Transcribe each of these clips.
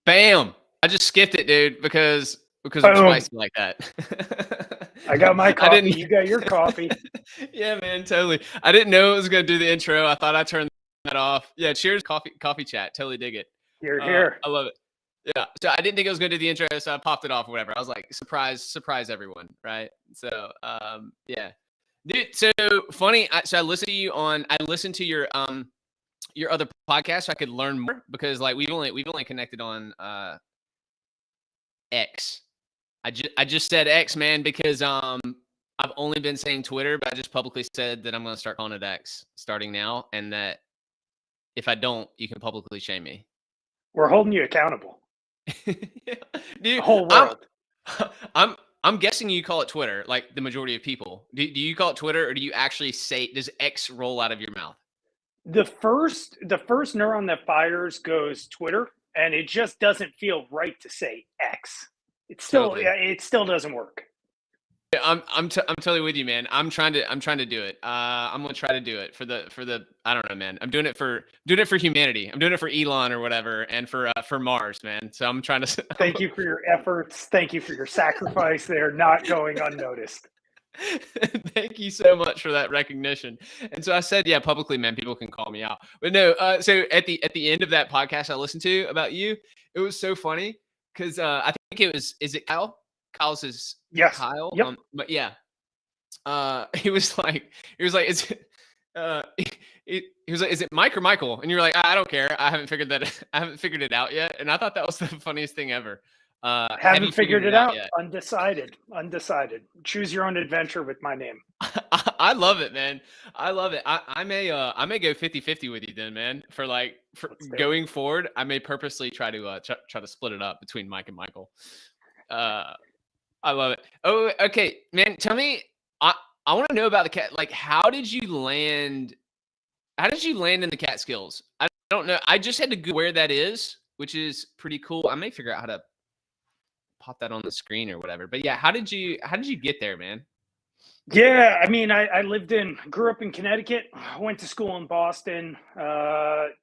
Bam! I just skipped it, dude, because I'm Boom. spicy like that. I got my I coffee. didn't You got your coffee. Yeah, man, totally. I didn't know it was gonna do the intro. I thought I turned that off. Yeah, cheers, coffee chat. Totally dig it. You're here. I love it. Yeah. So I didn't think it was gonna do the intro, so I popped it off or whatever. I was like, surprise everyone, right? So yeah. Dude, so funny. So I listened to your other podcast so I could learn more because like we've only connected on X. I just said X, man, because I've only been saying Twitter, but I just publicly said that I'm gonna start calling it X starting now, and that if I don't, you can publicly shame me. We're holding you accountable. Yeah. The Dude, whole I'm world. I'm I'm guessing you call it Twitter, like the majority of people. Do you call it Twitter, or do you actually say does X roll out of your mouth? The first neuron that fires goes Twitter, and it just doesn't feel right to say X. Totally. It still doesn't work. Yeah, I'm totally with you, man. I'm trying to do it. I'm gonna try to do it for the I don't know, man. I'm doing it for humanity. I'm doing it for Elon or whatever, and for Mars, man. So I'm trying to. Thank you for your efforts. Thank you for your sacrifice. They're not going unnoticed. Thank you so much for that recognition. And so I said, yeah, publicly, man, people can call me out. But no, so at the end of that podcast I listened to about you, it was so funny because I think is it Kyle? Kyle's his Yes. Kyle. Yep. But yeah, he was like, is it, he was like, is it Mike or Michael? And you're like, I don't care. I haven't figured it out yet. And I thought that was the funniest thing ever. Have Haven't you figured it out out. yet? Undecided. Undecided. Choose your own adventure with my name. I love it, man. I love it. I may go 50-50 with you then, man. For Let's do it. going forward, I may purposely try to split it up between Mike and Michael. Uh, I love it. Oh, okay, man. Tell me, I want to know about the cat. Like, how did you land? How did you land in the Catskills? I don't know. I just had to Google where that is, which is pretty cool. I may figure out how to pop that on the screen or whatever. But yeah, how did you get there, man? Yeah, I mean, I grew up in Connecticut, went to school in Boston,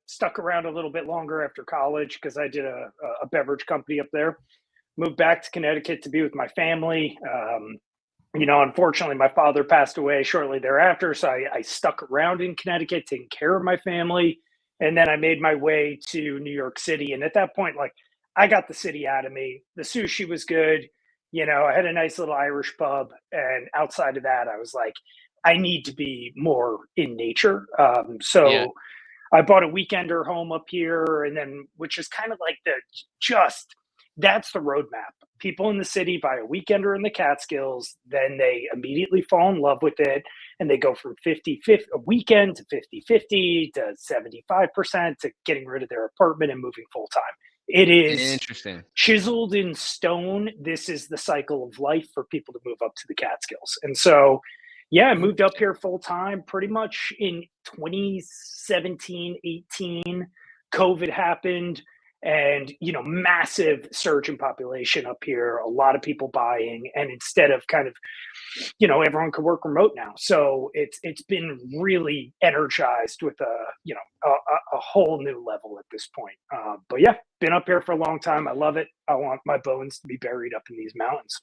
stuck around a little bit longer after college because I did a beverage company up there. Moved back to Connecticut to be with my family. Unfortunately, my father passed away shortly thereafter, so I stuck around in Connecticut taking care of my family, and then I made my way to New York City. And at that point, like, I got the city out of me. The sushi was good. I had a nice little Irish pub, and outside of that, I was like, I need to be more in nature. Yeah. So I bought a weekender home up here, and then which is kind of like just that's the roadmap. People in the city buy a weekender in the Catskills, then they immediately fall in love with it, and they go from 50-50 a weekend to 50-50 to 75% to getting rid of their apartment and moving full time. It is Interesting. chiseled in stone. This is the cycle of life for people to move up to the Catskills. And so, yeah, I moved up here full time pretty much in 2017, 18. COVID happened, and massive surge in population up here, a lot of people buying, and instead of kind of everyone could work remote now, so it's been really energized with a whole new level at this point. But yeah, been up here for a long time. I love it. I want my bones to be buried up in these mountains.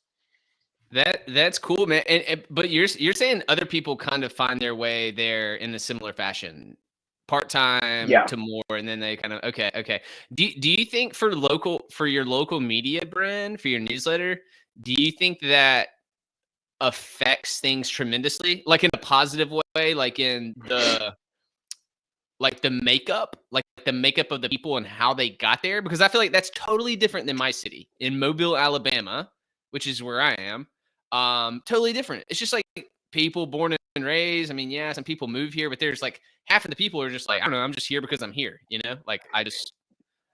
That's cool, man. But you're saying other people kind of find their way there in a similar fashion, part time Yeah. to more, and then they kind of okay. Do you think for your local media brand for your newsletter, do you think that affects things tremendously, like in a positive way, like in the makeup of the people and how they got there? Because I feel like that's totally different than my city in Mobile, Alabama, which is where I am. Totally different. It's just like people born and raised. I mean, yeah, some people move here, but there's like half of the people are just like, I don't know, I'm just here because I'm here, like I was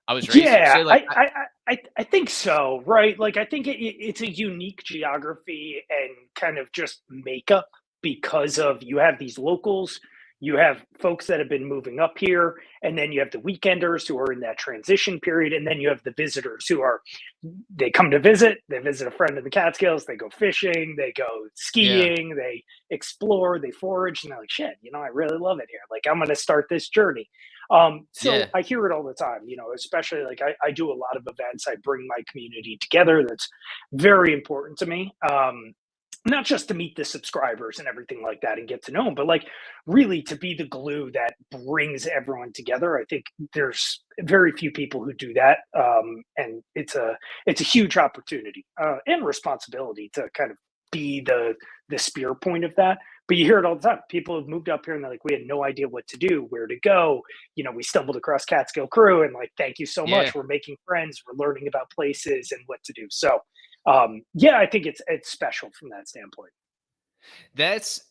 raised here. Yeah, So like I think so, right? Like, I think it's a unique geography and kind of just makeup because of you have these locals, you have folks that have been moving up here, and then you have the weekenders who are in that transition period, and then you have the visitors they come to visit, they visit a friend in the Catskills, they go fishing, they go yeah. skiing, they explore, they forage, and they're like, shit, I really love it here. Like, I'm going to start this journey. So Yeah. I hear it all the time, especially like I do a lot of events. I bring my community together. That's very important to me. Not just to meet the subscribers and everything like that and get to know them, but like really to be the glue that brings everyone together. I think there's very few people who do that, and it's a huge opportunity and responsibility to kind of be the spear point of that. But you hear it all the time. People have moved up here and they're like, we had no idea what to do, where to go. We stumbled across Catskill Crew and like, thank you so Yeah. much. We're making friends. We're learning about places and what to do. So yeah, I think it's special from that standpoint. That's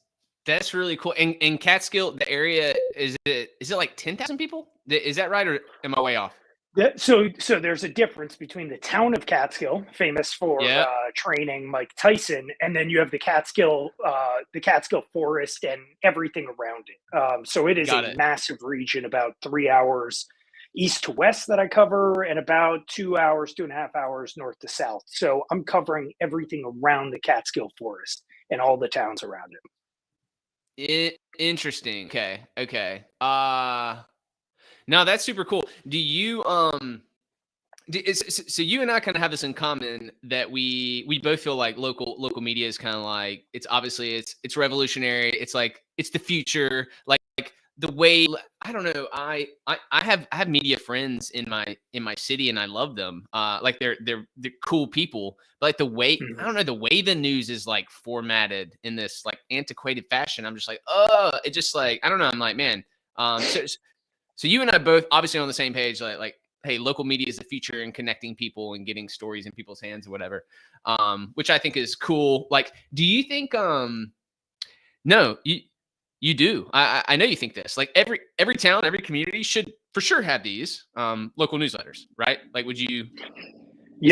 that's really cool. And Catskill, the area, is it like 10,000 people? Is that right, or am I way off? So there's a difference between the town of Catskill, famous for Yeah. training Mike Tyson, and then you have the Catskill Forest and everything around it. So it is Got a it. massive region, about 3 hours east to west that I cover, and about 2 hours, 2.5 hours north to south. So I'm covering everything around the Catskill Forest and all the towns around it. Interesting. Okay. Okay. No, that's super cool. Do you so you and I kind of have this in common, that we both feel like local media is kind of like, it's obviously it's revolutionary. It's like it's the future. Like the way, I don't know. I have media friends in my city, and I love them. Like they're cool people. But like the way, I Mhm. don't know, the way the news is like formatted in this like antiquated fashion. I'm just like, it just like, I don't know. I'm like, man. So you and I both obviously on the same page, like, hey, local media is the future and connecting people and getting stories in people's hands or whatever. Which I think is cool. Like, do you think no, you do. I know you think this. Like every town, every community should for sure have these local newsletters, right? Like, would you is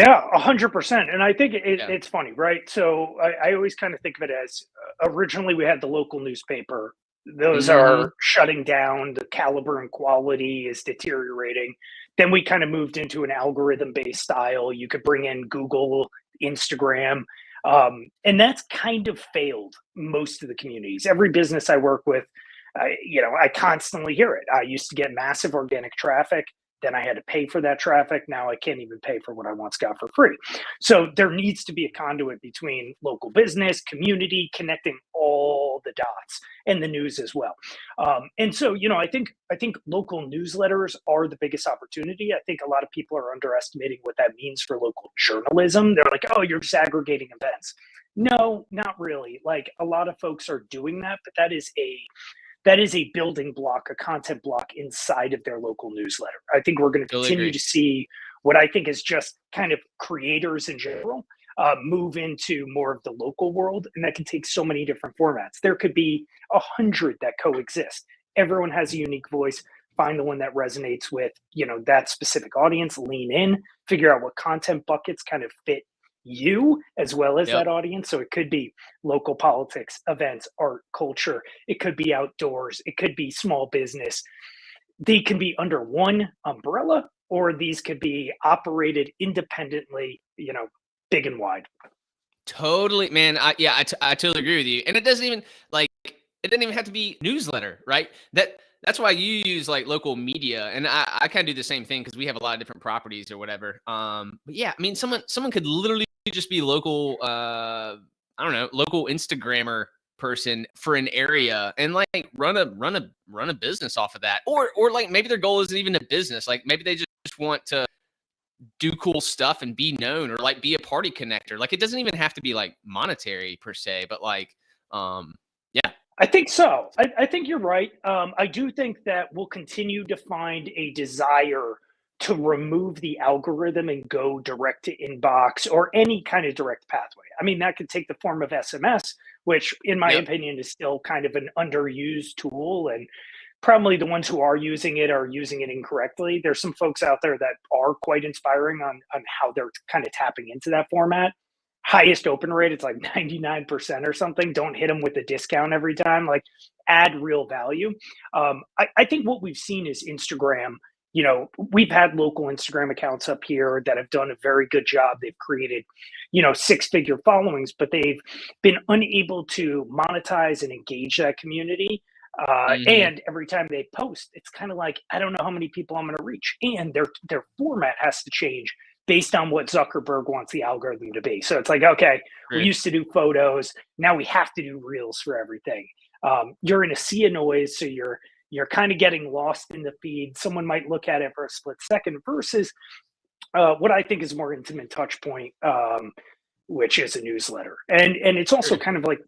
it Yeah, 100%. And I think yeah. it's funny, right? So I always kind of think of it as originally we had the local newspaper. Those Hmm. are shutting down. The caliber and quality is deteriorating. Then we kind of moved into an algorithm based style. You could bring in Google, Instagram, and that's kind of failed most of the communities. Every business I work with, I constantly hear it. I used to get massive organic traffic, then I had to pay for that traffic. Now I can't even pay for what I once got for free. So there needs to be a conduit between local business, community, connecting all the dots, and the news as well. And so, I think local newsletters are the biggest opportunity. I think a lot of people are underestimating what that means for local journalism. They're like, oh, you're just aggregating events. No, not really. Like a lot of folks are doing that, but that is a building block, a content block inside of their local newsletter. I think we're going to Totally continue agree. to see what I think is just kind of creators in general move into more of the local world, and that can take so many different formats. There could be 100 that coexist. Everyone has a unique voice. Find the one that resonates with that specific audience. Lean in, figure out what content buckets kind of fit you as well as Yep. that audience. So it could be local politics, events, art, culture. It could be outdoors. It could be small business. They can be under one umbrella, or these could be operated independently, big and wide. Totally, man. I totally agree with you. And it doesn't even like it doesn't even have to be newsletter, right? That's why you use like local media, and I kind of do the same thing because we have a lot of different properties or whatever. But yeah, I mean, someone could literally just be local. I don't know, local Instagrammer person for an area and like run a business off of that, or like maybe their goal isn't even a business. Like maybe they just want to do cool stuff and be known, or like be a party connector. Like it doesn't even have to be like monetary per se, but like yeah. I think so. I think you're right. I do think that we'll continue to find a desire to remove the algorithm and go direct to inbox or any kind of direct pathway. I mean, that could take the form of SMS, which, in my Yep. opinion, is still kind of an underused tool. And probably the ones who are using it incorrectly. There's some folks out there that are quite inspiring on how they're kind of tapping into that format. Highest open rate, it's like 99% or something. Don't hit them with a discount every time. Like, add real value. I think what we've seen is Instagram. We've had local Instagram accounts up here that have done a very good job. They've created, six-figure followings, but they've been unable to monetize and engage that community Mhm. And every time they post, it's kind of like, I don't know how many people I'm going to reach, and their format has to change based on what Zuckerberg wants the algorithm to be. So it's like, okay, we True. used to do photos, now we have to do reels for everything. You're in a sea of noise, so you're kind of getting lost in the feed. Someone might look at it for a split second versus what I think is a more intimate touch point, which is a newsletter. And it's also True. kind of like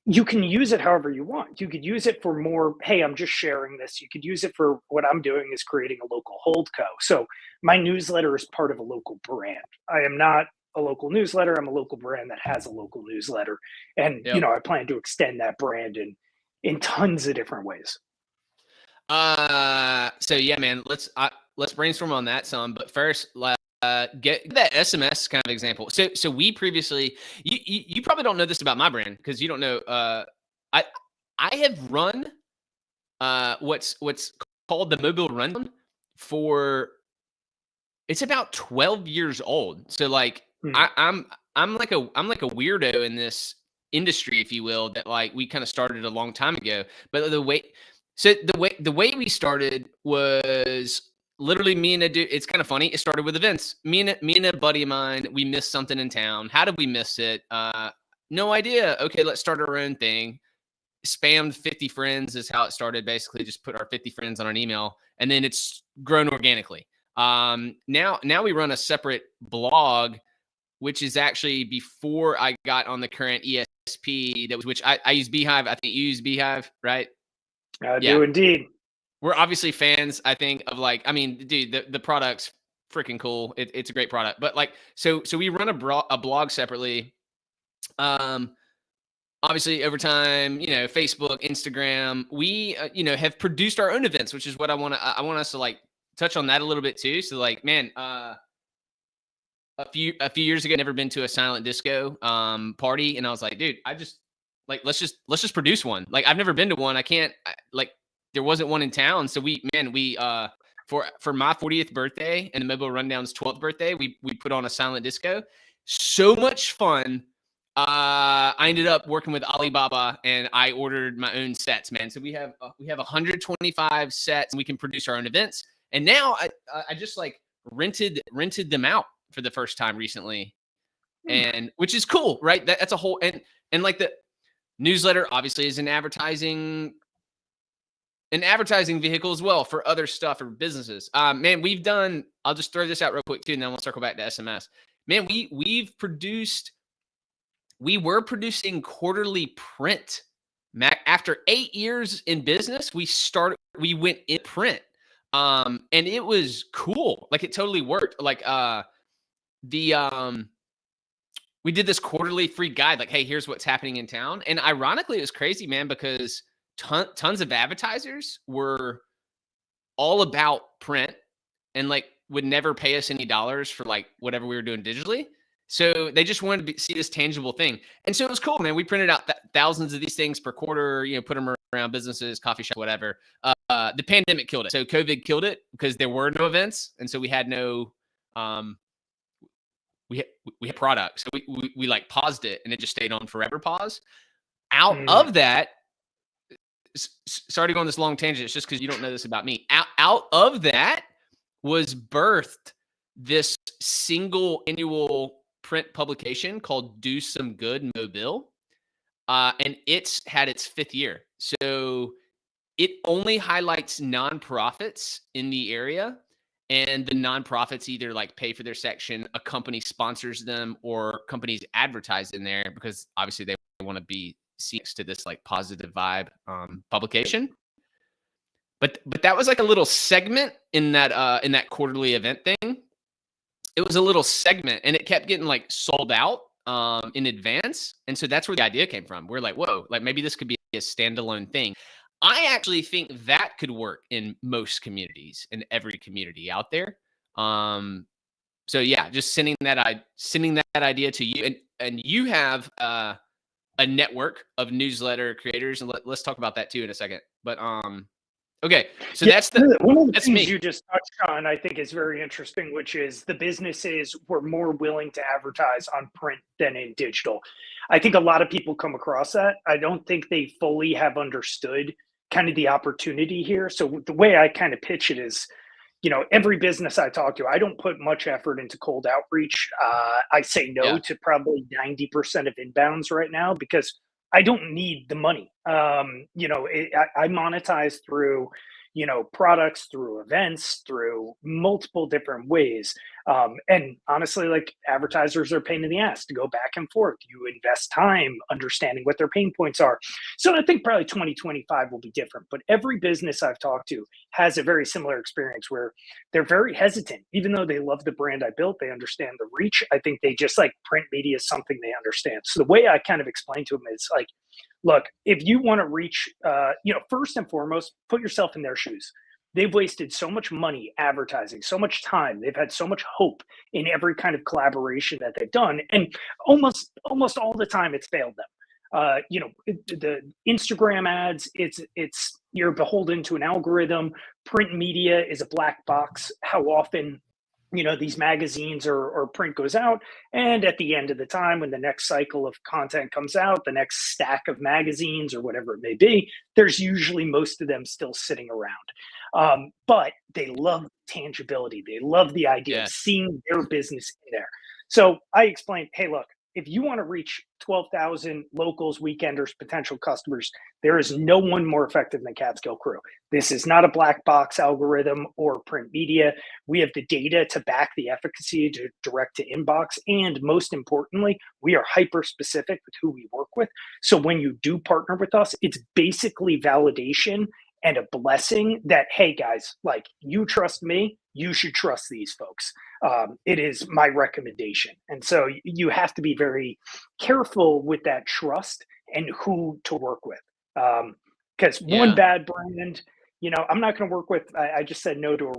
you can use it however you want. You could use it for more, hey, I'm just sharing this. You could use it for what I'm doing is creating a local holdco. So my newsletter is part of a local brand. I am not a local newsletter. I'm a local brand that has a local newsletter. And, Yep. I plan to extend that brand in tons of different ways. So yeah, man, let's brainstorm on that some. But first, get that SMS kind of example. So we previously, you probably don't know this about my brand because you don't know. I I have run what's called the Mobile Rundown for it's about 12 years old. So like Hmm. I'm like a weirdo in this industry, if you will, that like we kind of started a long time ago. But the way we started was literally me and a dude. It's kind of funny. It started with events. Me and a buddy of mine, we missed something in town. How did we miss it? No idea. Okay, let's start our own thing. Spammed 50 friends is how it started. Basically, just put our 50 friends on an email, and then it's grown organically. Now we run a separate blog, which is actually before I got on the current ESP. That was which I use Beehive. I think you use Beehive, right? I Yeah, do indeed. we're obviously fans. I think of like, I mean, dude, the product's freaking cool. It's a great product, but like, so we run a blog separately. Um, Obviously over time, Facebook, Instagram, we have produced our own events, which is what I want us to like touch on that a little bit too. So like, man, a few years ago, never been to a silent disco party, and I was like, dude, I just like let's just produce one. Like I've never been to one. I can't like there wasn't one in town, so we for my 40th birthday and the Mobile Rundown's 12th birthday, we put on a silent disco. So much fun. I ended up working with Alibaba, and I ordered my own sets, man. So we have 125 sets, and we can produce our own events. And now I just like rented them out for the first time recently, Hmm. and which is cool, right? That's a whole and like the newsletter obviously is an advertising vehicle as well for other stuff or businesses. Man, we've done. I'll just throw this out real quick too, and then we'll circle back to SMS. Man, we were producing quarterly print. After 8 years in business, we went in print. And it was cool. Like it totally worked. Like the we did this quarterly free guide, like, hey, here's what's happening in town. And ironically, it was crazy, man, because tons of advertisers were all about print and like would never pay us any dollars for like whatever we were doing digitally. So they just wanted to see this tangible thing. And so it was cool, man. We printed out thousands of these things per quarter, put them around businesses, coffee shop, whatever. The pandemic killed it. So COVID killed it because there were no events. And so we had no, um, we had products. So we like paused it and it just stayed on forever pause. Out Mm. of that, sorry to go on this long tangent. It's just because you don't know this about me. Out of that was birthed this single annual print publication called Do Some Good Mobile. And it's had its 5th year. So it only highlights nonprofits in the area. And the nonprofits either like pay for their section, a company sponsors them, or companies advertise in there because obviously they want to be seen next to this like positive vibe publication. But that was like a little segment in that quarterly event thing. It was a little segment, and it kept getting like sold out in advance, and so that's where the idea came from. We're like, whoa, like maybe this could be a standalone thing. I actually think that could work in most communities, in every community out there. Um, so yeah, just sending that idea to you, and you have a network of newsletter creators, and let's talk about that too in a second. But Okay, so Yeah, that's one of the that's things me. you just touched on, I think, is very interesting, which is the businesses were more willing to advertise on print than in digital. I think a lot of people come across that. I don't think they fully have understood kind of the opportunity here. So the way I kind of pitch it is, every business I talk to, I don't put much effort into cold outreach. I say no Yeah, to probably 90% of inbounds right now because I don't need the money. I monetize through, products, through events, through multiple different ways. And honestly, like advertisers are a pain in the ass to go back and forth. You invest time understanding what their pain points are. So I think probably 2025 will be different. But every business I've talked to has a very similar experience where they're very hesitant, even though they love the brand I built, they understand the reach. I think they just like print media is something they understand. So the way I kind of explain to them is like, look, if you want to reach, first and foremost, put yourself in their shoes. They've wasted so much money advertising, so much time. They've had so much hope in every kind of collaboration that they've done, and almost all the time it's failed them. The Instagram ads, it's you're beholden to an algorithm. Print media is a black box. How often these magazines or print goes out, and at the end of the time when the next cycle of content comes out, the next stack of magazines or whatever it may be, there's usually most of them still sitting around, but they love tangibility. They love the idea of yeah, seeing their business in there. So I explained, hey, look, if you want to reach 12,000 locals, weekenders, potential customers, there is no one more effective than Catskill Crew. This is not a black box algorithm or print media. We have the data to back the efficacy to direct to inbox. And most importantly, we are hyper specific with who we work with. So when you do partner with us, it's basically validation and a blessing that, hey guys, like you trust me, you should trust these folks. It is my recommendation. And so you have to be very careful with that trust and who to work with. Because one yeah. bad brand, I'm not going to work with. I just said no to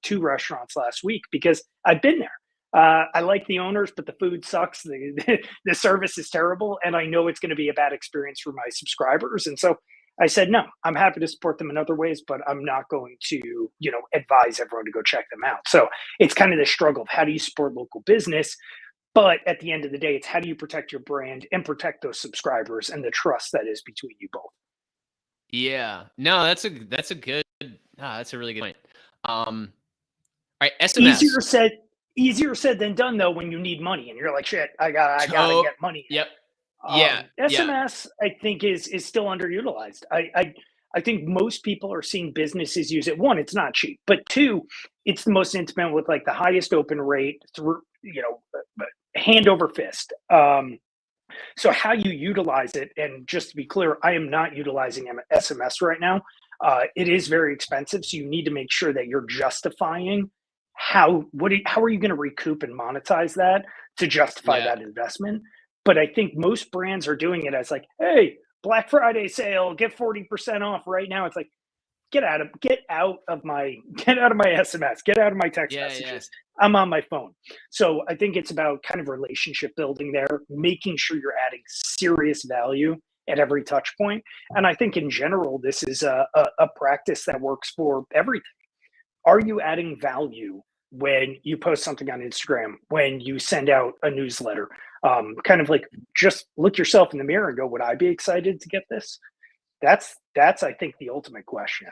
two restaurants last week because I've been there. I like the owners, but the food sucks. The service is terrible, and I know it's going to be a bad experience for my subscribers. And so I said no. I'm happy to support them in other ways, but I'm not going to, advise everyone to go check them out. So it's kind of the struggle of how do you support local business, but at the end of the day, it's how do you protect your brand and protect those subscribers and the trust that is between you both. Yeah. No, that's a good that's a really good point. All right, Easier SMS. said, easier said than done though when you need money and you're like, shit, I gotta Oh, get money. yep. Yeah, yeah, SMS, I think, is still underutilized. I think most people are seeing businesses use it. One, it's not cheap, but two, it's the most intimate with like the highest open rate through hand over fist. So how you utilize it, and just to be clear, I am not utilizing SMS right now. It is very expensive, so you need to make sure that you're justifying how are you going to recoup and monetize that to justify yeah, that investment. But I think most brands are doing it as like, hey, Black Friday sale, get 40% off right now. It's like, get out of my SMS, get out of my text yeah, yeah, messages. I'm on my phone. So I think it's about kind of relationship building there, making sure you're adding serious value at every touch point. And I think in general, this is a practice that works for everything. Are you adding value when you post something on Instagram, when you send out a newsletter? Kind of like just look yourself in the mirror and go, would I be excited to get this? That's I think the ultimate question.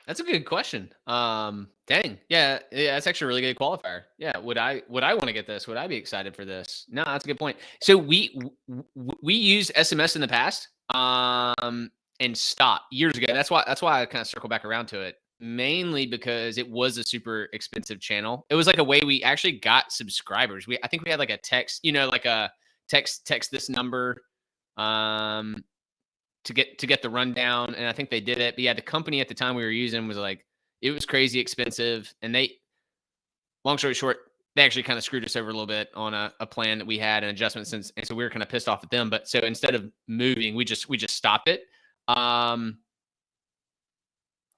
that's a good question. Dang, yeah, yeah, that's actually a really good qualifier. Yeah, would I want to get this? Would I be excited for this? No, that's a good point. So we used SMS in the past, and stopped years ago. That's why I kind of circle back around to it. Mainly because it was a super expensive channel. It was like a way we actually got subscribers. I think we had like a text, like a text this number. Um, to get the rundown, and I think they did it. But yeah, the company at the time we were using was like it was crazy expensive, and long story short, they actually kind of screwed us over a little bit on a plan that we had and adjustments, and so we were kind of pissed off at them. But so instead of moving, we just stopped it. Um,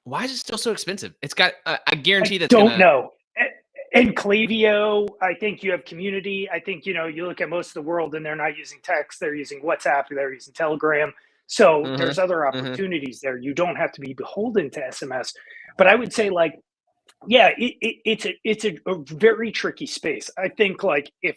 why is it still so expensive? It's got I guarantee I that's don't gonna know. In Klaviyo, I think you have community. I think you look at most of the world and they're not using text; they're using WhatsApp, they're using Telegram. So Mm-hmm. there's other Mm-hmm. opportunities there. You don't have to be beholden to SMS. But I would say like, yeah, it's a very tricky space. I think like if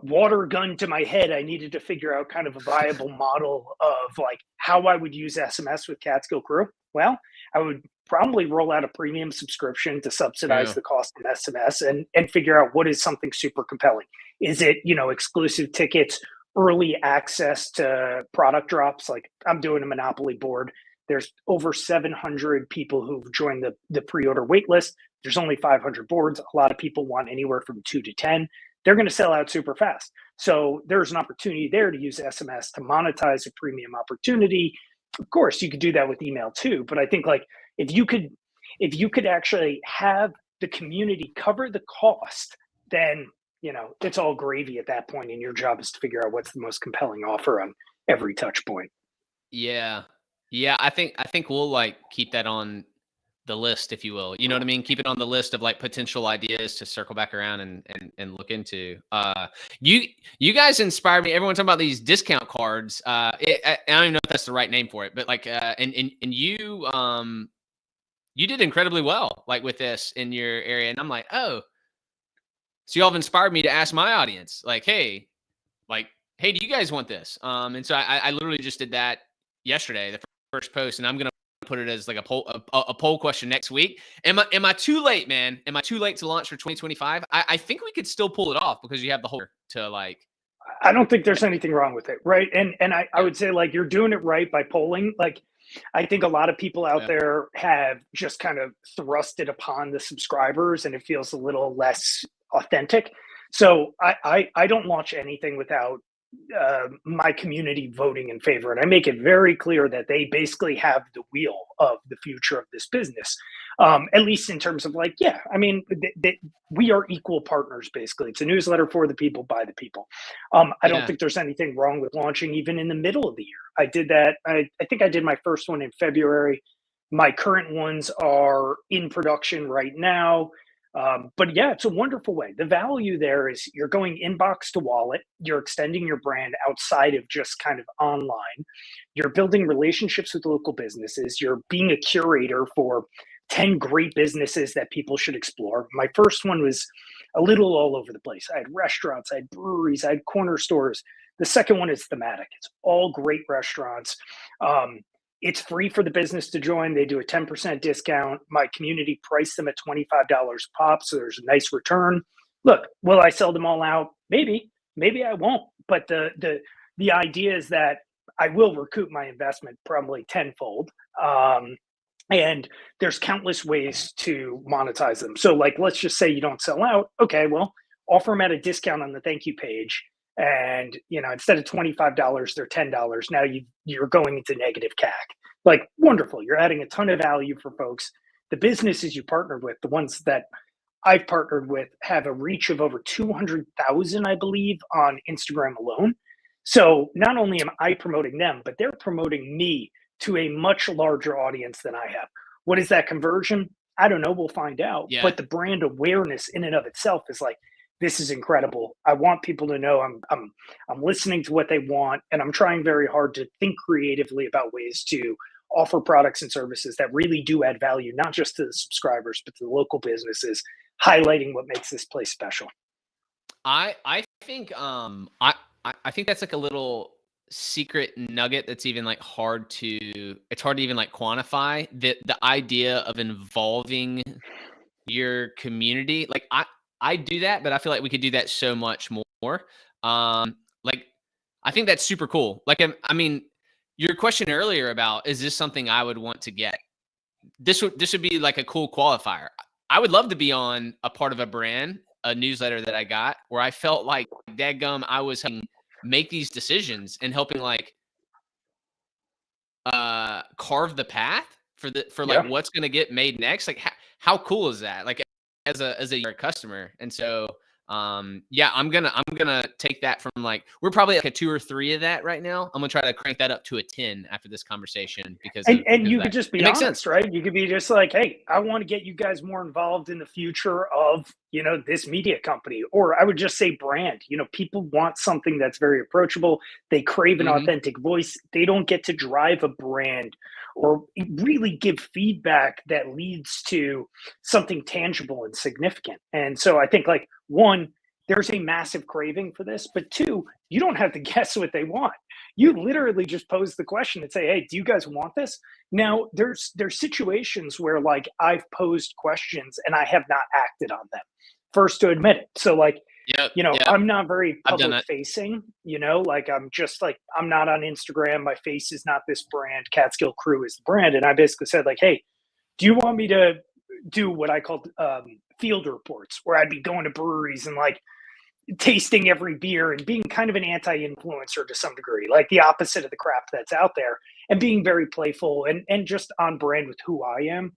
water gun to my head, I needed to figure out kind of a viable model of like how I would use SMS with Catskill Crew. Well, I would probably roll out a premium subscription to subsidize Yeah. the cost of SMS and figure out what is something super compelling. Is it, exclusive tickets, early access to product drops? Like I'm doing a Monopoly board. There's over 700 people who've joined the pre-order wait list. There's only 500 boards. A lot of people want anywhere from 2 to 10. They're going to sell out super fast. So there's an opportunity there to use SMS to monetize a premium opportunity. Of course, you could do that with email too, but I think like if you could actually have the community cover the cost, then it's all gravy at that point, and your job is to figure out what's the most compelling offer on every touch point. Yeah. Yeah. I think we'll like keep that on the list, if you will. You know what I mean? Keep it on the list of like potential ideas to circle back around and look into. You guys inspired me. Everyone's talking about these discount cards. I don't even know if that's the right name for it, but like and you did incredibly well like with this in your area. And I'm like, oh, so y'all have inspired me to ask my audience, like, hey, do you guys want this? And so I literally just did that yesterday, the first post, and I'm gonna put it as like a poll question next week. Am I too late, man? Am I too late to launch for 2025? I think we could still pull it off because you have the whole to like. I don't think there's anything wrong with it, right? And I Yeah, would say like you're doing it right by polling. Like I think a lot of people out yeah, there have just kind of thrust it upon the subscribers, and it feels a little less authentic. So I don't launch anything without my community voting in favor, and I make it very clear that they basically have the wheel of the future of this business. At least in terms of like, yeah, I mean, we are equal partners. Basically, it's a newsletter for the people by the people. I don't yeah. think there's anything wrong with launching even in the middle of the year. I did that. I think I did my first one in February. My current ones are in production right now. But yeah, it's a wonderful way. The value there is you're going inbox to wallet, you're extending your brand outside of just kind of online, you're building relationships with local businesses, you're being a curator for 10 great businesses that people should explore. My first one was a little all over the place. I had restaurants, I had breweries, I had corner stores. The second one is thematic. It's all great restaurants. Um, it's free for the business to join. They do a 10% discount. My community priced them at $25 pop, so there's a nice return. Look, will I sell them all out? Maybe, maybe I won't. But the idea is that I will recoup my investment probably tenfold. And there's countless ways to monetize them. So, like, let's just say you don't sell out. Okay, well, offer them at a discount on the thank you page, and instead of $25 they're $10. Now you're going into negative CAC. Like, wonderful, you're adding a ton of value for folks. The businesses you partnered with, the ones that I've partnered with, have a reach of over 200,000, I believe, on Instagram alone. So not only am I promoting them, but they're promoting me to a much larger audience than I have. What is that conversion? I don't know, we'll find out. Yeah. But the brand awareness in and of itself is like, this is incredible. I want people to know I'm listening to what they want, and I'm trying very hard to think creatively about ways to offer products and services that really do add value, not just to the subscribers, but to the local businesses, highlighting what makes this place special. I think I think that's like a little secret nugget that's even like it's hard to even like quantify the idea of involving your community. Like I do that, but I feel like we could do that so much more. Like I think that's super cool. Like I mean, your question earlier about is this something I would want to get? This would be like a cool qualifier. I would love to be on a part of a brand, a newsletter that I got where I felt like dadgum I was helping make these decisions and helping like carve the path for like Yeah. what's going to get made next. Like how cool is that? Like as a customer. And so Yeah, I'm gonna take that from like we're probably like a 2 or 3 of that right now. I'm gonna try to crank that up to a 10 after this conversation And because of you could that. just It be makes sense. honest, right? You could be just like, hey, I want to get you guys more involved in the future of, this media company. Or I would just say brand. People want something that's very approachable. They crave an Mhm. authentic voice. They don't get to drive a brand or really give feedback that leads to something tangible and significant. And so I think, like, one, there's a massive craving for this, but two, you don't have to guess what they want. You literally just pose the question and say, hey, do you guys want this? Now there's situations where, like, I've posed questions and I have not acted on them, first to admit it. So, like, Yep, yep. I'm not very I've done public that. facing, like, I'm just like, I'm not on Instagram, my face is not this brand, Catskill Crew is the brand. And I basically said, like, hey, do you want me to do what I called field reports, where I'd be going to breweries and, like, tasting every beer and being kind of an anti-influencer to some degree, like the opposite of the crap that's out there, and being very playful and just on brand with who I am.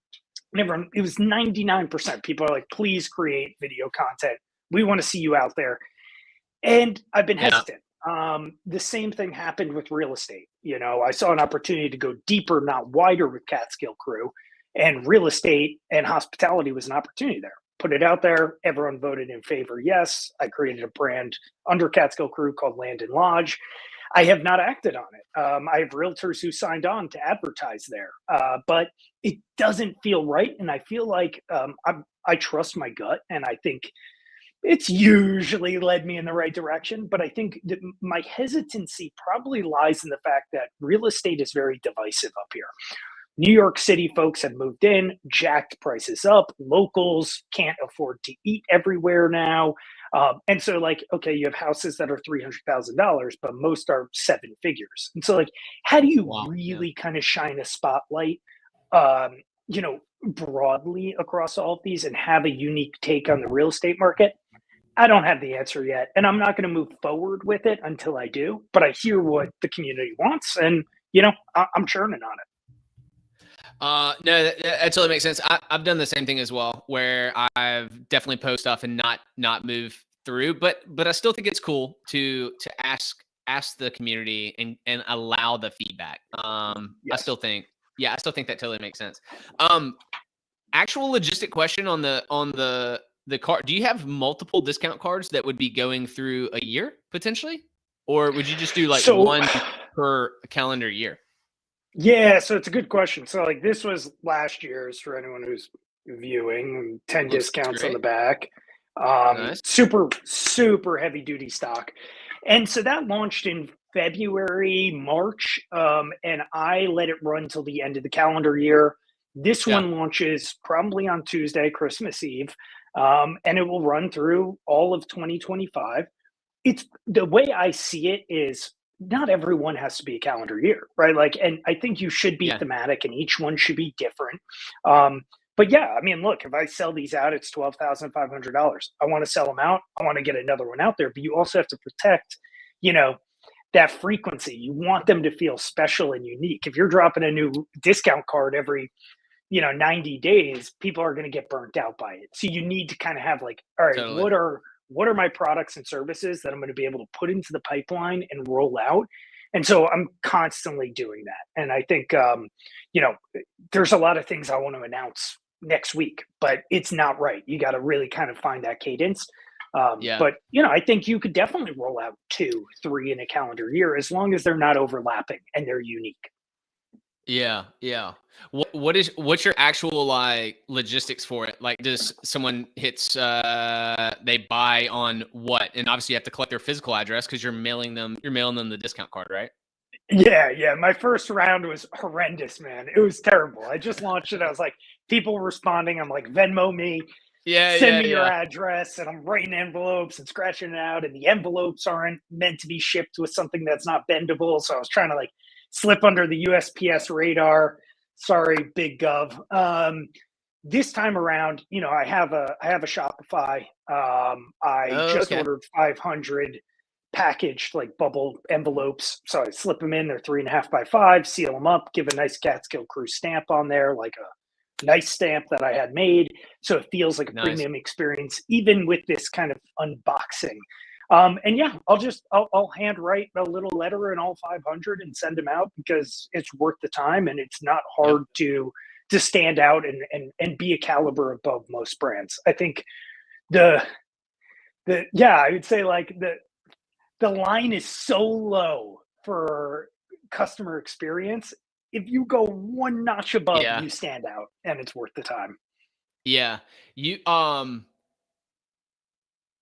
And everyone, it was 99% people are like, please create video content. We want to see you out there. And I've been Yeah. hesitant. The same thing happened with real estate. I saw an opportunity to go deeper, not wider, with Catskill Crew, and real estate and hospitality was an opportunity there. Put it out there. Everyone voted in favor. Yes, I created a brand under Catskill Crew called Land and Lodge. I have not acted on it. I have realtors who signed on to advertise there, but it doesn't feel right. And I feel like I trust my gut, and I think it's usually led me in the right direction. But I think that my hesitancy probably lies in the fact that real estate is very divisive up here. New York City folks have moved in, jacked prices up. Locals can't afford to eat everywhere now. And so, like, okay, you have houses that are $300,000, but most are seven figures. And so, like, how do you Wow. Yeah. really kind of shine a spotlight, um, broadly across all of these and have a unique take on the real estate market? I don't have the answer yet, and I'm not going to move forward with it until I do. But I hear what the community wants, and I'm churning on it. No, that totally makes sense. I've done the same thing as well, where I've definitely post stuff and not move through, but I still think it's cool to ask the community and allow the feedback. I Yes. still think, yeah, I still think that totally makes sense. Um, Actual logistic question on the card. Do you have multiple discount cards that would be going through a year potentially, or would you just do like So, one per calendar year? yeah, so it's a good question. So, like, this was last year's for anyone who's viewing, 10 Looks discounts on the great. back. Nice. Super, super heavy duty stock. And so that launched in February, March, and I let it run till the end of the calendar year. This Yeah. one launches probably on Tuesday, Christmas Eve, and it will run through all of 2025. It's the way I see it is, not everyone has to be a calendar year, right? Like, and I think you should be Yeah. thematic and each one should be different. But yeah, I mean, look, if I sell these out, it's $12,500. I want to sell them out. I want to get another one out there, but you also have to protect, you know, that frequency. You want them to feel special and unique. If you're dropping a new discount card every 90 days, people are going to get burnt out by it. So you need to kind of have, like, all right, Totally. what are my products and services that I'm going to be able to put into the pipeline and roll out? And so I'm constantly doing that. And I think, you know, there's a lot of things I want to announce next week, but it's not right. You got to really kind of find that cadence. Yeah. But I think you could definitely roll out two, three in a calendar year, as long as they're not overlapping and they're unique. Yeah, yeah. What's your actual like logistics for it? Like, does someone hits they buy on what? And obviously you have to collect their physical address because you're mailing them the discount card, right? Yeah, yeah. My first round was horrendous, man. It was terrible. I just launched it. I was like, people were responding. I'm like, Venmo me, Yeah, send yeah, me your yeah. address. And I'm writing envelopes and scratching it out. And the envelopes aren't meant to be shipped with something that's not bendable. So I was trying to, like, slip under the USPS radar. Sorry, big gov. This time around, I have a Shopify. I Oh, just okay. ordered 500 packaged, like, bubble envelopes. So I slip them in. They're 3.5 by 5. Seal them up. Give a nice Catskill Crew stamp on there, like nice stamp that I had made, so it feels like a Nice. premium experience, even with this kind of unboxing. And yeah, I'll hand write a little letter in all 500 and send them out because it's worth the time and it's not Yep. hard to stand out and be a caliber above most brands. I think the yeah, I would say like the line is so low for customer experience. If you go one notch above, Yeah. you stand out and it's worth the time. Yeah. You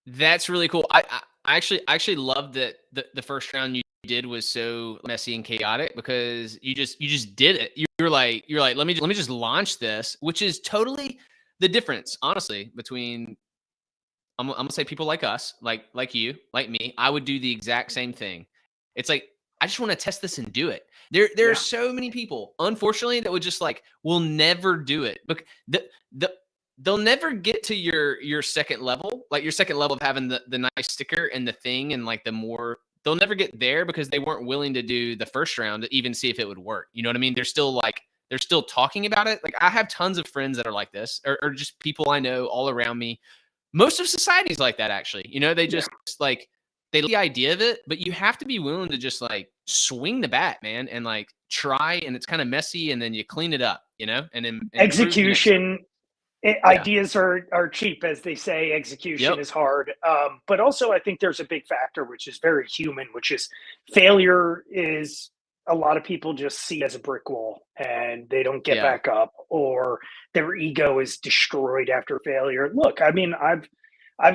That's really cool. I actually love that the first round you did was so messy and chaotic because you just did it. You're like let me just launch this, which is totally the difference, honestly, between I'm gonna say people like us, like you, like me. I would do the exact same thing. It's like I just want to test this and do it. There are Yeah. so many people, unfortunately, that would just like will never do it. But the they'll never get to your second level, like your second level of having the nice sticker and the thing and like the more they'll never get there because they weren't willing to do the first round to even see if it would work. You know what I mean? They're still talking about it. Like I have tons of friends that are like this, or just people I know all around me. Most of society's like that, actually. They Yeah. just like they like the idea of it, but you have to be willing to just like swing the bat, man, and like try. And it's kind of messy, and then you clean it up, and improve the next time. Execution Yeah. ideas are cheap, as they say. Execution Yep. is hard, but also I think there's a big factor which is very human, which is failure. Is a lot of people just see as a brick wall and they don't get Yeah. back up, or their ego is destroyed after failure. Look, I mean, I've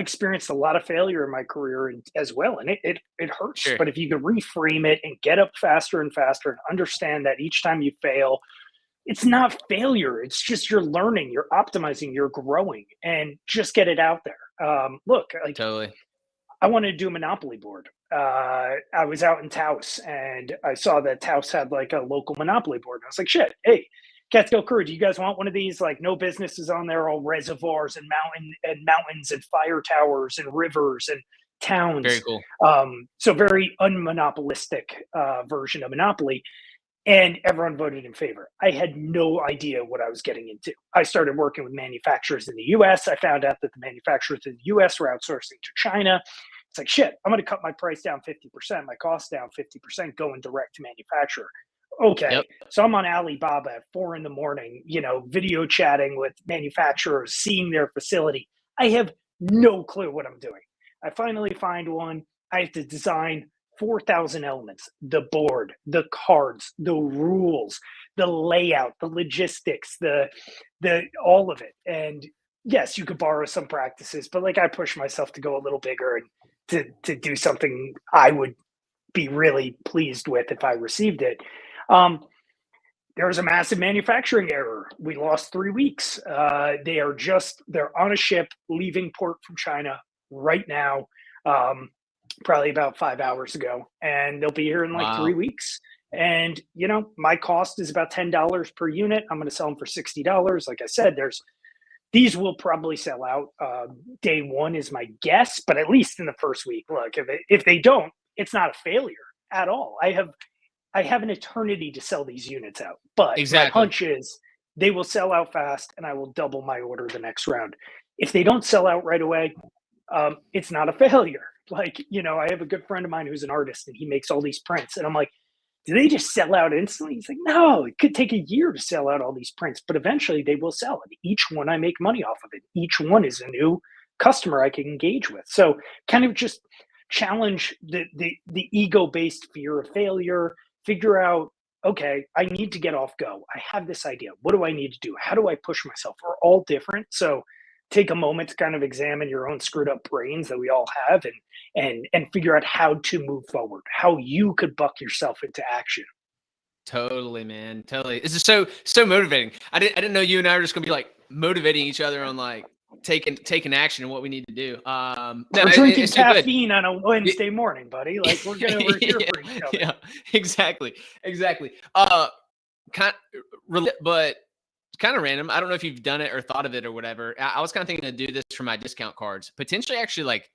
experienced a lot of failure in my career as well, and it hurts. Sure. But if you can reframe it and get up faster and faster and understand that each time you fail, it's not failure. It's just you're learning, you're optimizing, you're growing, and just get it out there. Look, like Totally. I wanted to do a Monopoly board. I was out in Taos and I saw that Taos had like a local Monopoly board. And I was like, shit, hey, Catskill Crew, do you guys want one of these? Like, no businesses on there, all reservoirs and mountains and fire towers and rivers and Very towns. cool. So very unmonopolistic version of Monopoly, and everyone voted in favor. I had no idea what I was getting into. I started working with manufacturers in the US. I found out that the manufacturers in the US were outsourcing to China. It's like, shit, I'm going to cut my price down 50%, my cost down 50%, going direct to manufacturer. Okay. Yep. So I'm on Alibaba at 4 in the morning, video chatting with manufacturers, seeing their facility. I have no clue what I'm doing. I finally find one. I have to design 4,000 elements: the board, the cards, the rules, the layout, the logistics, the all of it. And yes, you could borrow some practices, but like I push myself to go a little bigger and to do something I would be really pleased with if I received it. Um, there was a massive manufacturing error. We lost 3 weeks. They're on a ship leaving port from China right now. Probably about 5 hours ago, and they'll be here in like three Wow. weeks. And my cost is about $10 per unit. I'm going to sell them for $60. Like I said, these will probably sell out day one, is my guess, but at least in the first week. Look, if they don't, it's not a failure at all. I have an eternity to sell these units out, but my Exactly. hunch is they will sell out fast, and I will double my order the next round. If they don't sell out right away, it's not a failure. Like, I have a good friend of mine who's an artist and he makes all these prints. And I'm like, do they just sell out instantly? He's like, no, it could take a year to sell out all these prints, but eventually they will sell. And each one I make money off of it. Each one is a new customer I can engage with. So kind of just challenge the ego-based fear of failure, figure out, okay, I need to get off Go. I have this idea. What do I need to do? How do I push myself? We're all different. So take a moment to kind of examine your own screwed up brains that we all have, and figure out how to move forward, how you could buck yourself into action. Totally, man. Totally. This is so motivating. I didn't know you and I were just gonna be like motivating each other on like taking action and what we need to do. No, We're drinking it's so good. caffeine on a Wednesday morning, buddy. Like we're here for each Yeah, other. yeah, exactly. Kind but kind of random. I don't know if you've done it or thought of it or whatever. I was kind of thinking to do this for my discount cards, potentially actually like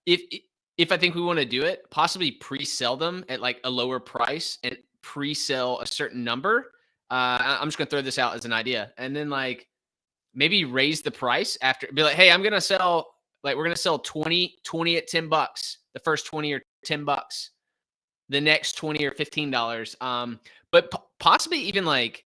if I think we want to do it, possibly pre-sell them at like a lower price and pre-sell a certain number. I'm just gonna throw this out as an idea, and then like maybe raise the price after. Be like, hey, I'm gonna sell we're gonna sell 20 at $10. The first 20 or $10. The next 20 or $15. But possibly even like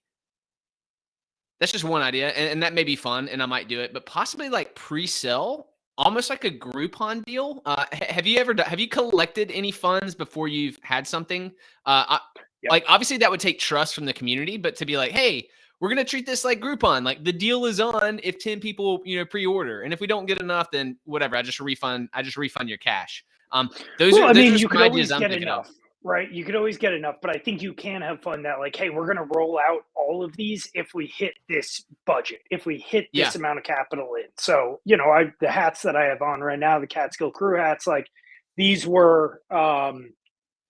that's just one idea, and that may be fun, and I might do it. But possibly like pre-sell, almost like a Groupon deal. Have you ever have you collected any funds before you've had something? Yep. Like obviously that would take trust from the community, but to be like, hey, we're gonna treat this like Groupon. Like the deal is on if 10 people pre-order, and if we don't get enough, then whatever. I just refund your cash. Those Well, are I mean, just you some could ideas always I'm get thinking of. enough, right? You could always get enough, but I think you can have fun that, like, hey, we're going to roll out all of these if we hit this budget, if we hit Yeah, this amount of capital in. So, the hats that I have on right now, the Catskill Crew hats, like these were, I